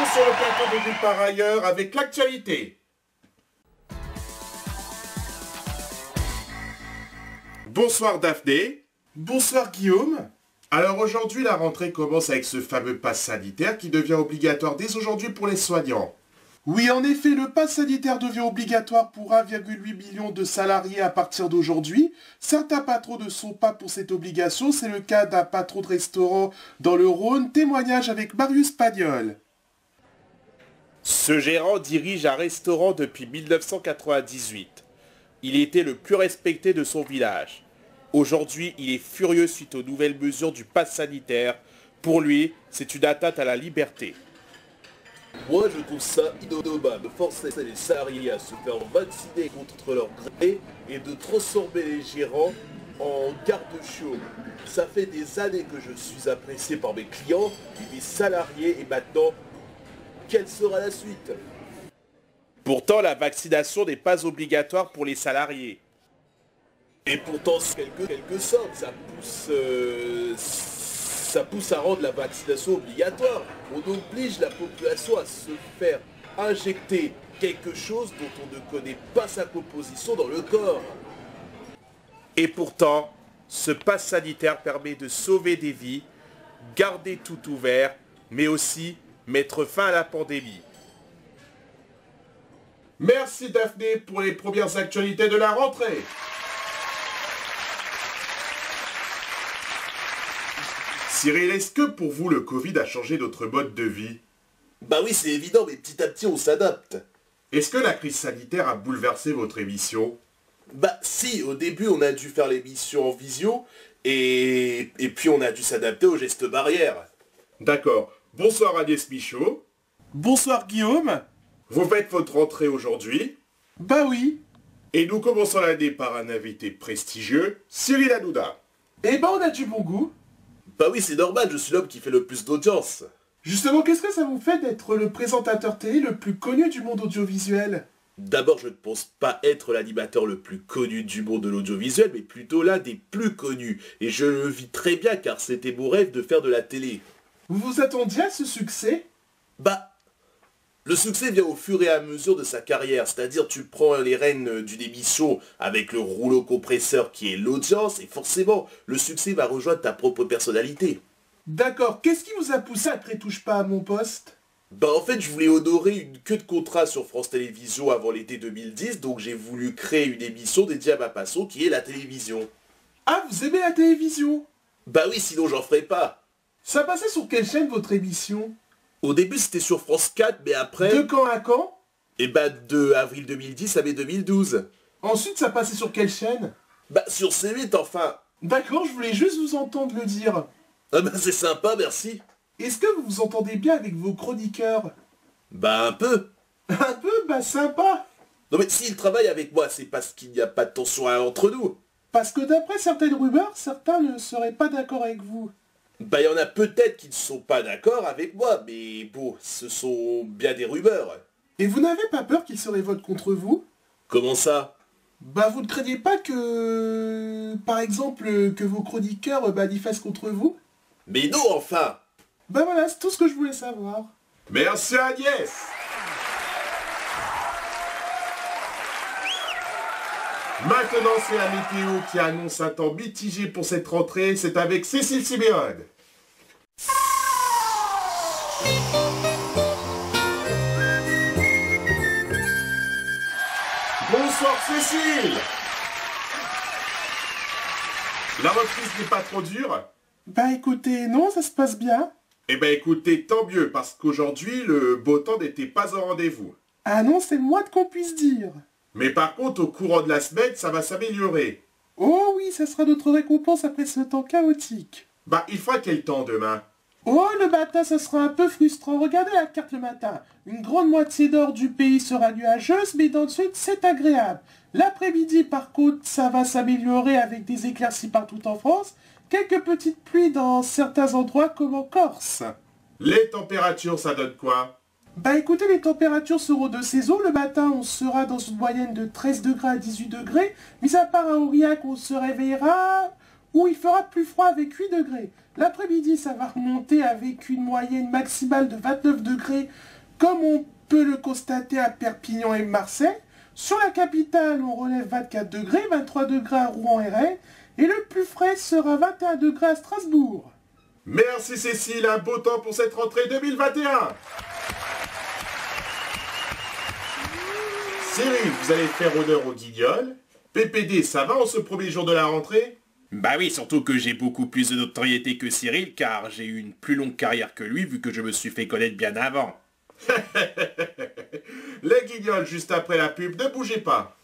retour sur le plateau de Nulle part ailleurs avec l'actualité. Bonsoir Daphné. Bonsoir Guillaume. Alors aujourd'hui, la rentrée commence avec ce fameux pass sanitaire qui devient obligatoire dès aujourd'hui pour les soignants. Oui, en effet, le pass sanitaire devient obligatoire pour 1,8 million de salariés à partir d'aujourd'hui. Certains patrons ne sont pas pour cette obligation, c'est le cas d'un patron de restaurant dans le Rhône, témoignage avec Marius Pagnol. Ce gérant dirige un restaurant depuis 1998. Il était le plus respecté de son village. Aujourd'hui, il est furieux suite aux nouvelles mesures du pass sanitaire. Pour lui, c'est une atteinte à la liberté. Moi, je trouve ça innommable de forcer les salariés à se faire vacciner contre leur gré et de transformer les gérants en garde-chiots. Ça fait des années que je suis apprécié par mes clients et mes salariés, et maintenant, quelle sera la suite? Pourtant, la vaccination n'est pas obligatoire pour les salariés. Et pourtant, quelque sorte, ça pousse à rendre la vaccination obligatoire. On oblige la population à se faire injecter quelque chose dont on ne connaît pas sa composition dans le corps. Et pourtant, ce pass sanitaire permet de sauver des vies, garder tout ouvert, mais aussi mettre fin à la pandémie. Merci Daphné pour les premières actualités de la rentrée. Cyril, est-ce que pour vous le Covid a changé notre mode de vie? Bah oui, c'est évident, mais petit à petit on s'adapte. Est-ce que la crise sanitaire a bouleversé votre émission? Bah si, au début on a dû faire l'émission en visio, et puis on a dû s'adapter aux gestes barrières. D'accord. Bonsoir Agnès Michaud. Bonsoir Guillaume. Vous faites votre rentrée aujourd'hui? Bah oui. Et nous commençons l'année par un invité prestigieux, Cyril Hanouna. Eh ben on a du bon goût. Bah oui, c'est normal, je suis l'homme qui fait le plus d'audience. Justement, qu'est-ce que ça vous fait d'être le présentateur télé le plus connu du monde audiovisuel? D'abord, je ne pense pas être l'animateur le plus connu du monde de l'audiovisuel, mais plutôt l'un des plus connus. Et je le vis très bien car c'était mon rêve de faire de la télé. Vous vous attendiez à ce succès? Bah, le succès vient au fur et à mesure de sa carrière, c'est-à-dire tu prends les rênes d'une émission avec le rouleau compresseur qui est l'audience, et forcément, le succès va rejoindre ta propre personnalité. D'accord, qu'est-ce qui vous a poussé à créer Touche pas à mon poste? Bah en fait, je voulais honorer une queue de contrat sur France Télévisions avant l'été 2010, donc j'ai voulu créer une émission dédiée à ma passion qui est la télévision. Ah, vous aimez la télévision? Bah oui, sinon j'en ferais pas. Ça passait sur quelle chaîne votre émission? Au début c'était sur France 4, mais après... De quand à quand? Et bah de avril 2010 à mai 2012. Ensuite, ça passait sur quelle chaîne? Bah sur C8 enfin. D'accord, je voulais juste vous entendre le dire. Ah bah c'est sympa, merci. Est-ce que vous vous entendez bien avec vos chroniqueurs? Bah un peu. Un peu, bah sympa. Non mais s'ils travaillent avec moi, c'est parce qu'il n'y a pas de tension entre nous. Parce que d'après certaines rumeurs, certains ne seraient pas d'accord avec vous. Bah il y en a peut-être qui ne sont pas d'accord avec moi, mais bon, ce sont bien des rumeurs. Et vous n'avez pas peur qu'ils se révoltent contre vous? Comment ça? Bah vous ne craignez pas que... Par exemple, que vos chroniqueurs manifestent contre vous? Mais non enfin. Bah voilà, c'est tout ce que je voulais savoir. Merci Agnès. Maintenant, c'est la météo qui annonce un temps mitigé pour cette rentrée. C'est avec Cécile Siméon. Bonsoir Cécile. La reprise n'est pas trop dure? Bah écoutez, non, ça se passe bien. Eh ben écoutez, tant mieux, parce qu'aujourd'hui, le beau temps n'était pas au rendez-vous. Ah non, c'est le moins qu'on puisse dire. Mais par contre, au courant de la semaine, ça va s'améliorer. Oh oui, ça sera notre récompense après ce temps chaotique. Bah, il fera quel temps demain? Oh, le matin, ça sera un peu frustrant. Regardez la carte le matin. Une grande moitié nord du pays sera nuageuse, mais dans le sud, c'est agréable. L'après-midi, par contre, ça va s'améliorer avec des éclaircies partout en France. Quelques petites pluies dans certains endroits comme en Corse. Les températures, ça donne quoi? Bah écoutez, les températures seront de saison. Le matin, on sera dans une moyenne de 13 degrés à 18 degrés. Mis à part à Aurillac, on se réveillera où il fera plus froid avec 8 degrés. L'après-midi, ça va remonter avec une moyenne maximale de 29 degrés Comme on peut le constater à Perpignan et Marseille, sur la capitale, on relève 24 degrés, 23 degrés à Rouen et Rennes, et le plus frais sera 21 degrés à Strasbourg. Merci Cécile, un beau temps pour cette rentrée 2021. Cyril, vous allez faire honneur aux guignols. PPD, ça va en ce premier jour de la rentrée? Bah oui, surtout que j'ai beaucoup plus de notoriété que Cyril, car j'ai eu une plus longue carrière que lui, vu que je me suis fait connaître bien avant. Les guignols juste après la pub, ne bougez pas.